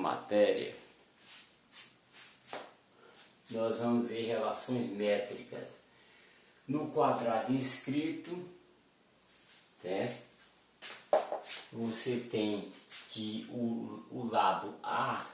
matéria, nós vamos ver relações métricas. No quadrado inscrito, certo? Você tem que o lado A,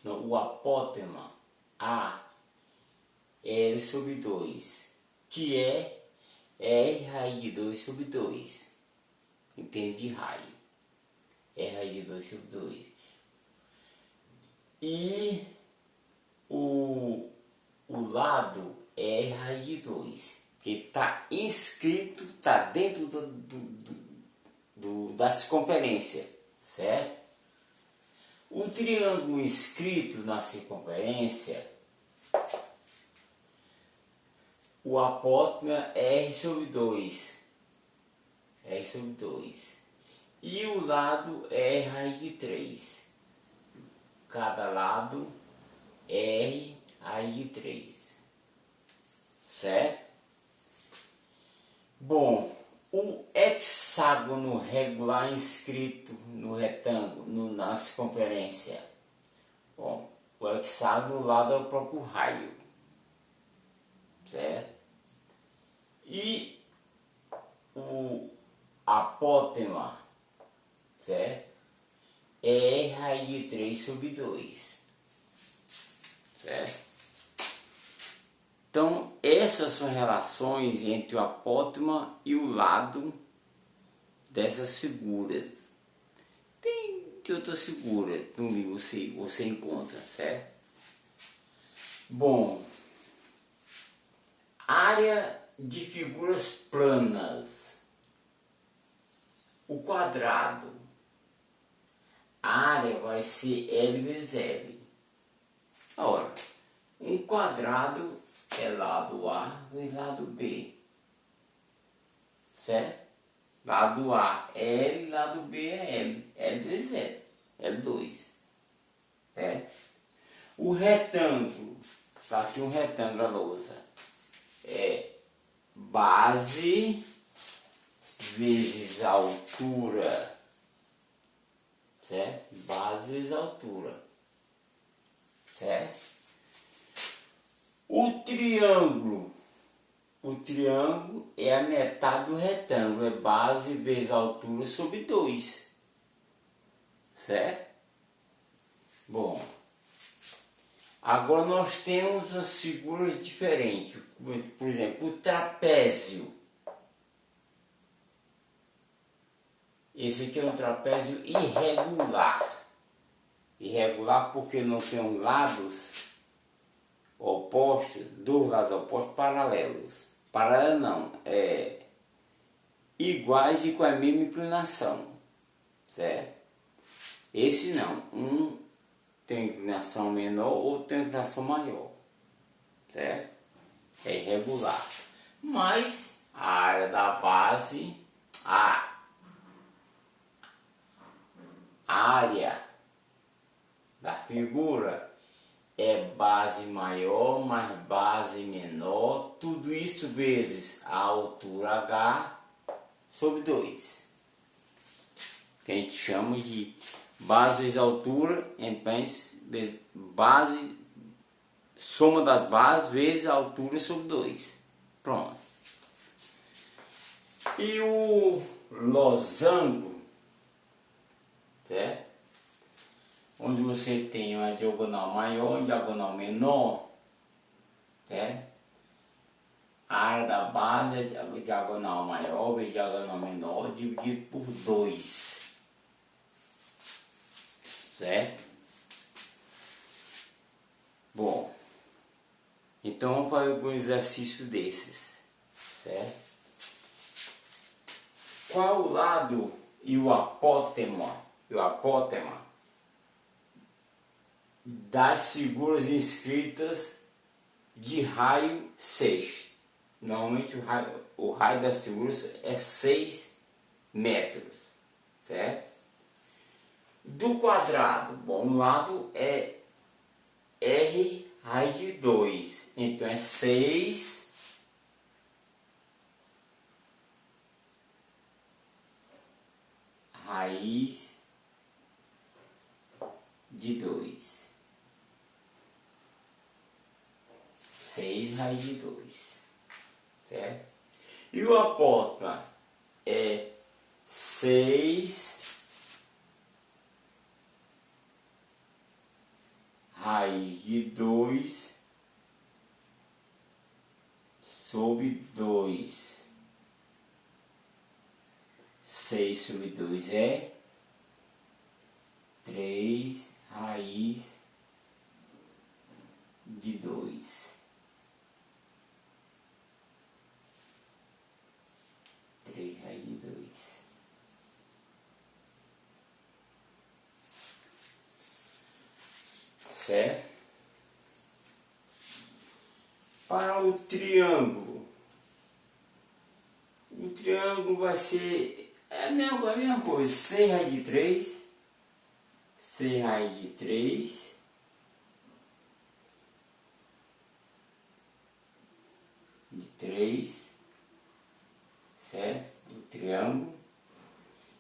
não, o apótema A, L sobre 2, que é R raiz de 2 sobre 2, em termos de raio. R raiz de 2 sobre 2. E o lado R raiz de 2, que está inscrito, está dentro da circunferência, certo? O triângulo inscrito na circunferência, o apótema é R sobre 2, R sobre 2, e o lado é R raiz de 3, cada lado R raiz de 3, certo? Bom, o hexágono regular inscrito no retângulo, na circunferência. Bom, o hexágono lado é o próprio raio, certo? E o apótema, certo? É R raiz de 3 sobre 2, certo? Então, essas são relações entre o apótema e o lado dessas figuras. Tem que outras figuras no livro você encontra, certo? Bom, área de figuras planas. O quadrado, a área vai ser L vezes L. Ora, um quadrado é lado A vezes lado B, certo? Lado A é L, lado B é L, L vezes L, L2, certo? O retângulo, está aqui um retângulo, a lousa, é base vezes altura, certo? Base vezes altura, certo? O triângulo é a metade do retângulo, é base vezes altura sobre 2, certo? Bom, agora nós temos as figuras diferentes, por exemplo, o trapézio. Esse aqui é um trapézio irregular. Irregular porque não tem os lados opostos, dois lados opostos paralelos. Paralelos não, iguais e com a mesma inclinação, certo? Esse não, um tem inclinação menor, outro tem inclinação maior, certo? É irregular. Mas a área da base, a área da figura é base maior mais base menor, tudo isso vezes a altura H sobre 2. Que a gente chama de base vezes altura, então base, soma das bases vezes a altura sobre 2. Pronto. E o losango, certo? Onde você tem uma diagonal maior, uma diagonal menor, certo? A área da base é a diagonal maior vezes diagonal menor dividido por 2, certo? Bom, então vamos fazer algum exercício desses, certo? Qual o lado e o apótema das figuras inscritas de raio sexto? Normalmente o raio das figuras é 6 metros, certo? Do quadrado, bom, um lado é R raiz de 2, então é 6 raiz de 2. 6 raiz de 2. Certo? E o apótoma é 6 raiz de 2 sobre 2. 6 sobre 2 é 3 raiz de 2. 3 raiz de 2. Certo? Para o triângulo vai ser a mesma coisa, 6 raiz de 3, 6 raiz de 3, de 3, certo? O triângulo.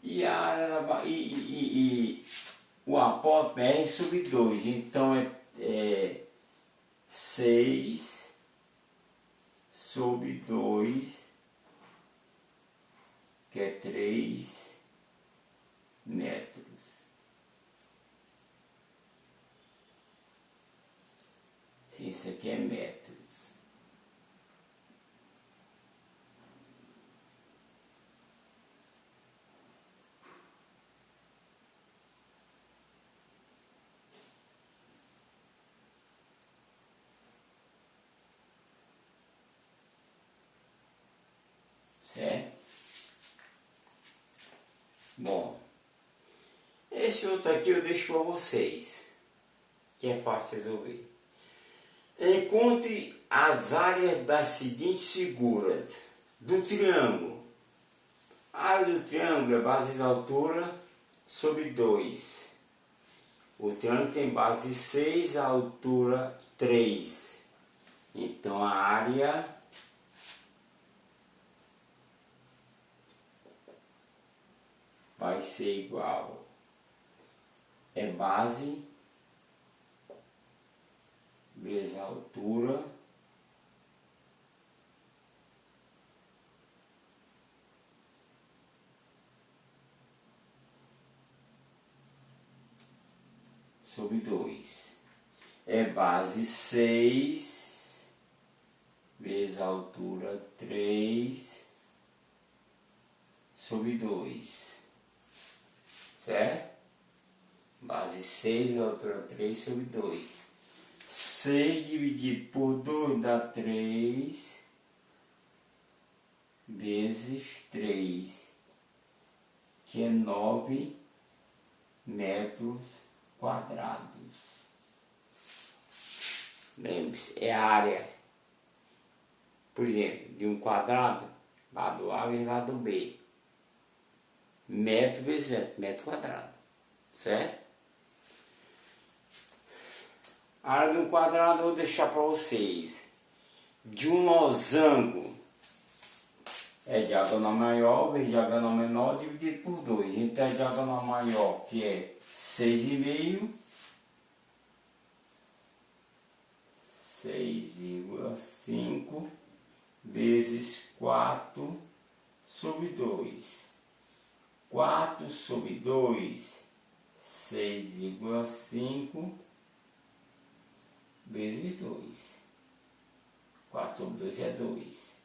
E a área o apótoma é R sobre 2, então é 6 sobre 2, que é 3 metros. Sim, isso aqui é metros. Certo? Bom, esse outro aqui eu deixo para vocês, que é fácil resolver. Encontre as áreas das seguintes figuras do triângulo. A área do triângulo é base de altura sobre 2. O triângulo tem base de 6, a altura 3. Então a área vai ser igual. É base vezes a altura sobre 2. É base 6 vezes a altura 3 sobre 2. Certo? Base 6 vezes a altura 3 sobre 2. 6 dividido por 2 dá 3 vezes 3, que é 9 metros quadrados. Lembre-se, é a área, por exemplo, de um quadrado, lado A vezes lado B. Metro vezes metro, metro quadrado. Certo? A área de um quadrado eu vou deixar para vocês. De um losango é diagonal maior vezes diagonal menor dividido por 2. Então a diagonal maior, que é 6,5, 6,5 vezes 4 sobre 2. 4 sobre 2, 6,5 vezes 2. 4 sobre 2 é 2.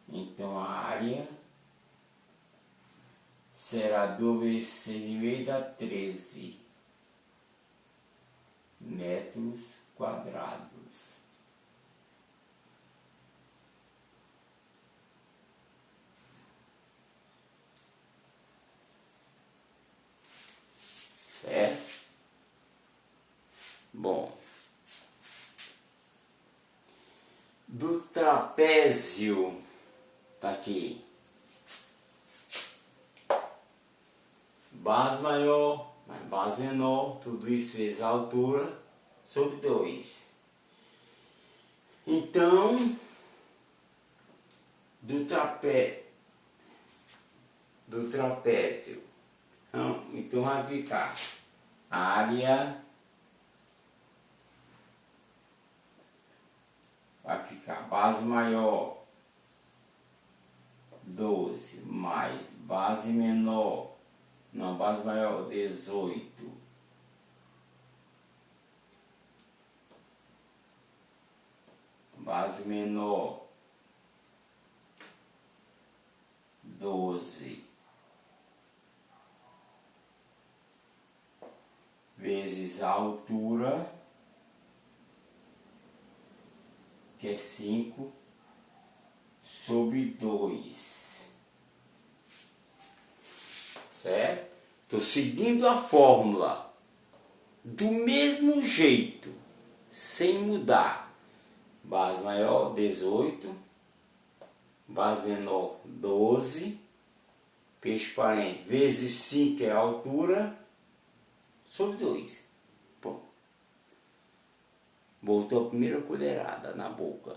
Então a área será 2 vezes 6,5 dá 13 metros quadrados. Certo? Bom, do trapézio, tá aqui, base maior, mais base menor, tudo isso vezes a altura sobre 2. Então, do trapézio Então vai ficar área, vai ficar base maior 12 mais base menor, não, base maior 18 base menor 12 vezes a altura, que é 5 sobre 2, certo? Estou seguindo a fórmula do mesmo jeito, sem mudar. Base maior 18, base menor 12, peixe parente vezes 5 é a altura, sobre 2. Bom, botou a primeira colherada na boca.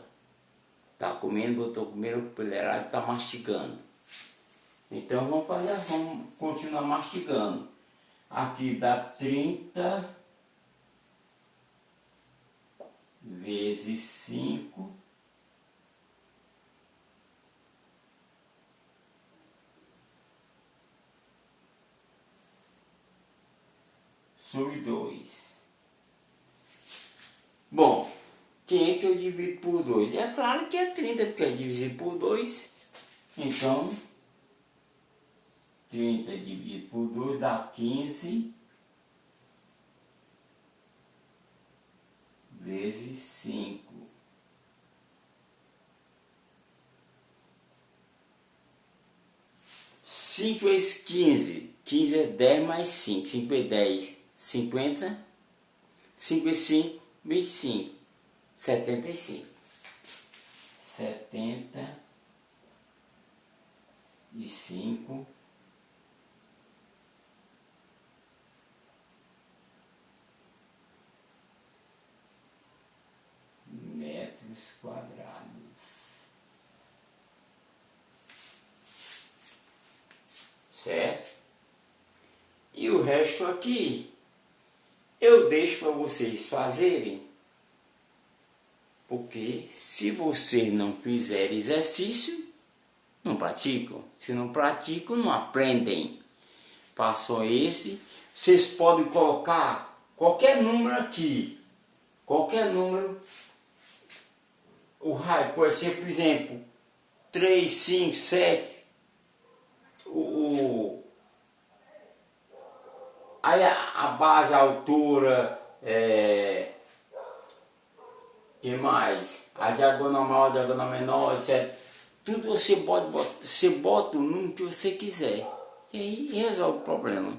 Tá comendo, botou a primeira colherada e tá mastigando. Então vamos continuar mastigando. Aqui dá 30 vezes 5 sobre 2. Bom, quem é que eu divido por 2? É claro que é 30, porque é dividido por 2. Então, 30 dividido por 2 dá 15 vezes 5. 5 vezes 15. 15 é 10 mais 5. 5 vezes 10, 50. 5 vezes 5, 25. 75. 75 metros quadrados. Certo? E o resto aqui eu deixo para vocês fazerem, porque se vocês não fizerem exercício, não praticam. Se não praticam, não aprendem. Passou esse. Vocês podem colocar qualquer número aqui. Qualquer número. O raio pode ser, por exemplo, 3, 5, 7. Aí a base, a altura, que mais? A diagonal maior, a diagonal menor, etc. Tudo você bota o número que você quiser. E aí resolve o problema.